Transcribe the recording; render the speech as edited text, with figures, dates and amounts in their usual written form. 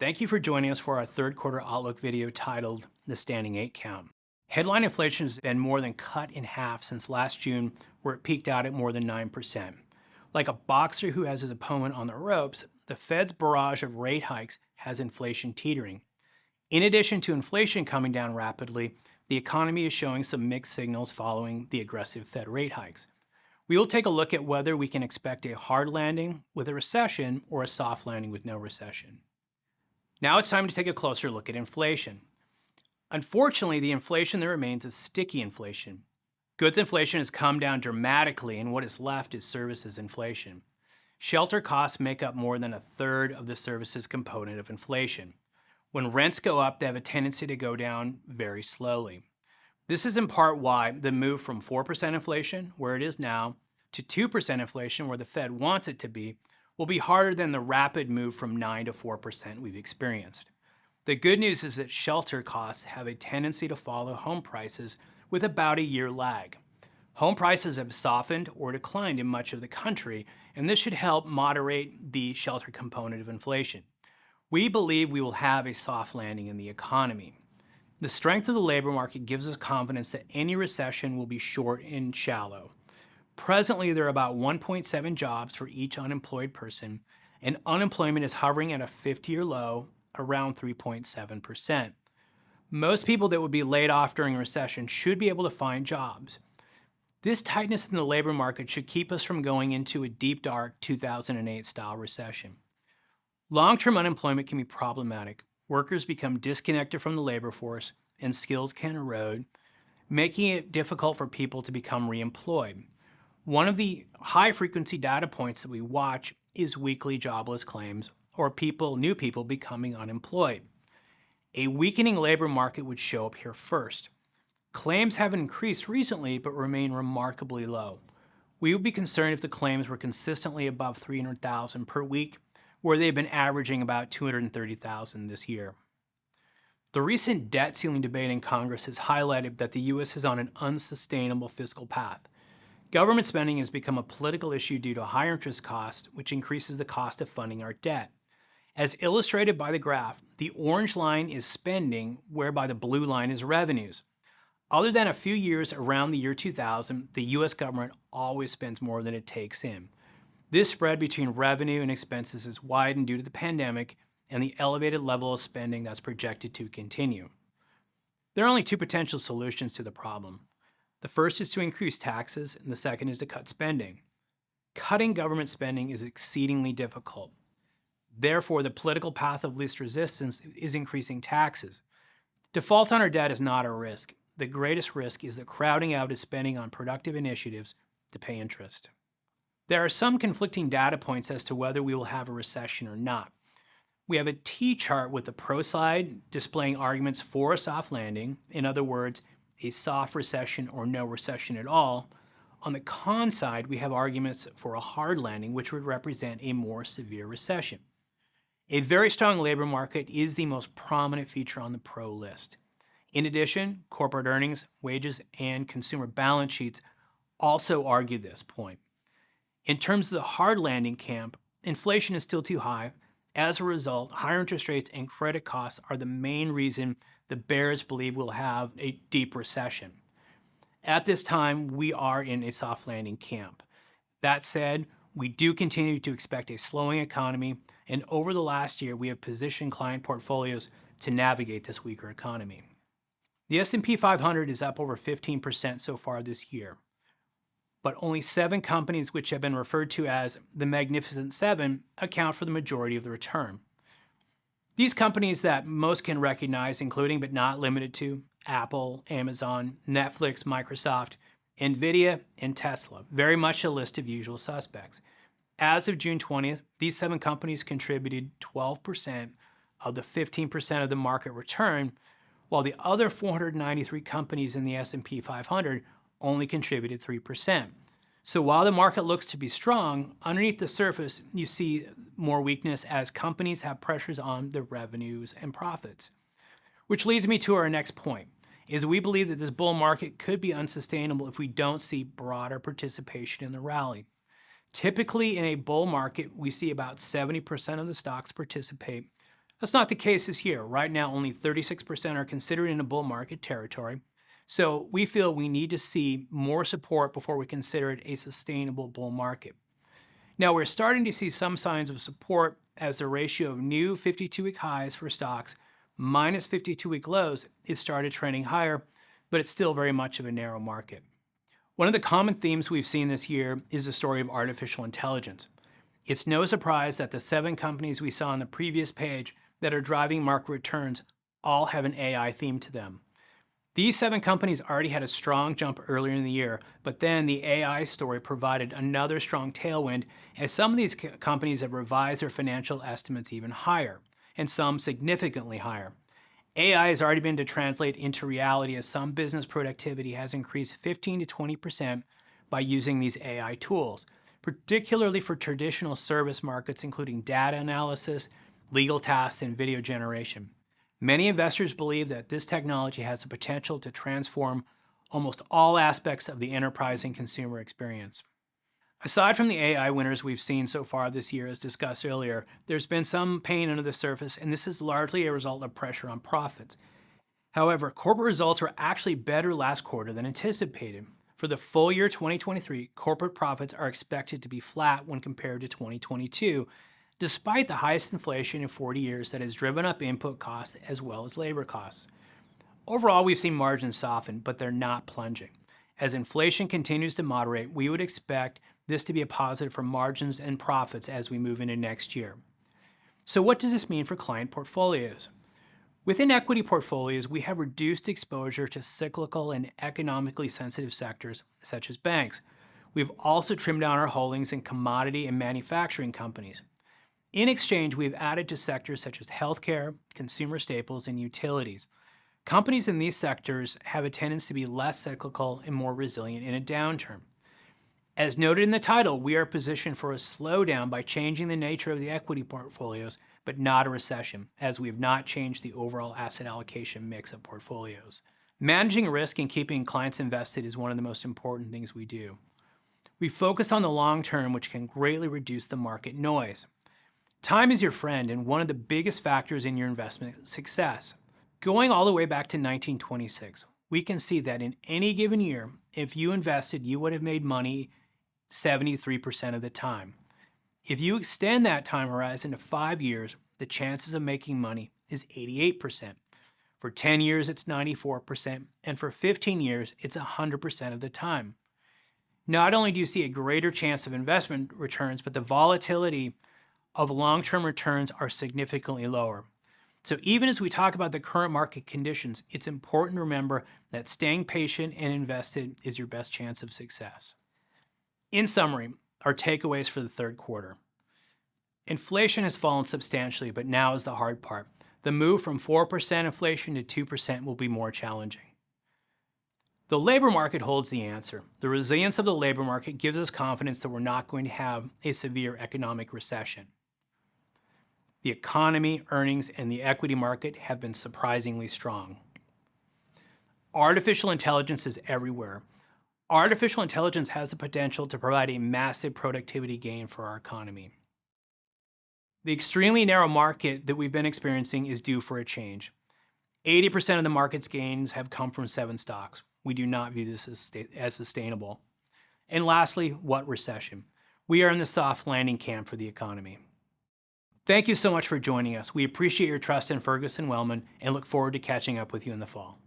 Thank you for joining us for our third quarter outlook video titled The Standing 8 Count. Headline inflation has been more than cut in half since last June, where it peaked out at more than 9%. Like a boxer who has his opponent on the ropes, the Fed's barrage of rate hikes has inflation teetering. In addition to inflation coming down rapidly, the economy is showing some mixed signals following the aggressive Fed rate hikes. We will take a look at whether we can expect a hard landing with a recession or a soft landing with no recession. Now it's time to take a closer look at inflation. Unfortunately, the inflation that remains is sticky inflation. Goods inflation has come down dramatically, and what is left is services inflation. Shelter costs make up more than a third of the services component of inflation. When rents go up, they have a tendency to go down very slowly. This is in part why the move from 4% inflation, where it is now, to 2% inflation, where the Fed wants it to be, will be harder than the rapid move from 9 to 4% we've experienced. The good news is that shelter costs have a tendency to follow home prices with about a year lag. Home prices have softened or declined in much of the country, and this should help moderate the shelter component of inflation. We believe we will have a soft landing in the economy. The strength of the labor market gives us confidence that any recession will be short and shallow. Presently, there are about 1.7 jobs for each unemployed person, and unemployment is hovering at a 50-year low, around 3.7%. Most people that would be laid off during a recession should be able to find jobs. This tightness in the labor market should keep us from going into a deep, dark 2008-style recession. Long-term unemployment can be problematic. Workers become disconnected from the labor force, and skills can erode, making it difficult for people to become reemployed. One of the high-frequency data points that we watch is weekly jobless claims, or new people becoming unemployed. A weakening labor market would show up here first. Claims have increased recently but remain remarkably low. We would be concerned if the claims were consistently above 300,000 per week, where they've been averaging about 230,000 this year. The recent debt ceiling debate in Congress has highlighted that the U.S. is on an unsustainable fiscal path. Government spending has become a political issue due to higher interest costs, which increases the cost of funding our debt. As illustrated by the graph, the orange line is spending, whereby the blue line is revenues. Other than a few years around the year 2000, the U.S. government always spends more than it takes in. This spread between revenue and expenses is widened due to the pandemic and the elevated level of spending that's projected to continue. There are only two potential solutions to the problem. The first is to increase taxes, and the second is to cut spending. Cutting government spending is exceedingly difficult. Therefore, the political path of least resistance is increasing taxes. Default on our debt is not a risk. The greatest risk is the crowding out of spending on productive initiatives to pay interest. There are some conflicting data points as to whether we will have a recession or not. We have a T-chart with the pro side displaying arguments for a soft landing, in other words, a soft recession or no recession at all. On the con side, we have arguments for a hard landing, which would represent a more severe recession. A very strong labor market is the most prominent feature on the pro list. In addition, corporate earnings, wages, and consumer balance sheets also argue this point. In terms of the hard landing camp, inflation is still too high. As a result, higher interest rates and credit costs are the main reason the bears believe we'll have a deep recession. At this time, we are in a soft landing camp. That said, we do continue to expect a slowing economy, and over the last year, we have positioned client portfolios to navigate this weaker economy. The S&P 500 is up over 15% so far this year, but only 7 companies, which have been referred to as the Magnificent Seven, account for the majority of the return. These companies that most can recognize, including but not limited to Apple, Amazon, Netflix, Microsoft, NVIDIA, and Tesla, very much a list of usual suspects. As of June 20th, these 7 companies contributed 12% of the 15% of the market return, while the other 493 companies in the S&P 500 only contributed 3%. So while the market looks to be strong, underneath the surface, you see more weakness as companies have pressures on their revenues and profits. Which leads me to our next point, is we believe that this bull market could be unsustainable if we don't see broader participation in the rally. Typically in a bull market, we see about 70% of the stocks participate, That's not the case this year. Right now, only 36% are considered in a bull market territory. So we feel we need to see more support before we consider it a sustainable bull market. Now, we're starting to see some signs of support as the ratio of new 52-week highs for stocks minus 52-week lows is started trending higher, but it's still very much of a narrow market. One of the common themes we've seen this year is the story of artificial intelligence. It's no surprise that the 7 companies we saw on the previous page that are driving market returns all have an AI theme to them. These 7 companies already had a strong jump earlier in the year, but then the AI story provided another strong tailwind as some of these companies have revised their financial estimates even higher, and some significantly higher. AI has already been to translate into reality as some business productivity has increased 15 to 20% by using these AI tools, particularly for traditional service markets including data analysis, legal tasks, and video generation. Many investors believe that this technology has the potential to transform almost all aspects of the enterprise and consumer experience. Aside from the AI winners we've seen so far this year, as discussed earlier, there's been some pain under the surface, and this is largely a result of pressure on profits. However, corporate results were actually better last quarter than anticipated. For the full year 2023, corporate profits are expected to be flat when compared to 2022, despite the highest inflation in 40 years that has driven up input costs as well as labor costs. Overall, we've seen margins soften, but they're not plunging. As inflation continues to moderate, we would expect this to be a positive for margins and profits as we move into next year. So what does this mean for client portfolios? Within equity portfolios, we have reduced exposure to cyclical and economically sensitive sectors, such as banks. We've also trimmed down our holdings in commodity and manufacturing companies. In exchange, we've added to sectors such as healthcare, consumer staples, and utilities. Companies in these sectors have a tendency to be less cyclical and more resilient in a downturn. As noted in the title, we are positioned for a slowdown by changing the nature of the equity portfolios, but not a recession, as we have not changed the overall asset allocation mix of portfolios. Managing risk and keeping clients invested is one of the most important things we do. We focus on the long term, which can greatly reduce the market noise. Time is your friend and one of the biggest factors in your investment success. Going all the way back to 1926, we can see that in any given year, if you invested, you would have made money 73% of the time. If you extend that time horizon to 5 years, the chances of making money is 88%. For 10 years, it's 94%, and for 15 years, it's 100% of the time. Not only do you see a greater chance of investment returns, but the volatility of long-term returns are significantly lower. So even as we talk about the current market conditions, it's important to remember that staying patient and invested is your best chance of success. In summary, our takeaways for the third quarter. Inflation has fallen substantially, but now is the hard part. The move from 4% inflation to 2% will be more challenging. The labor market holds the answer. The resilience of the labor market gives us confidence that we're not going to have a severe economic recession. The economy, earnings, and the equity market have been surprisingly strong. Artificial intelligence is everywhere. Artificial intelligence has the potential to provide a massive productivity gain for our economy. The extremely narrow market that we've been experiencing is due for a change. 80% of the market's gains have come from 7 stocks. We do not view this as sustainable. And lastly, what recession? We are in the soft landing camp for the economy. Thank you so much for joining us. We appreciate your trust in Ferguson Wellman and look forward to catching up with you in the fall.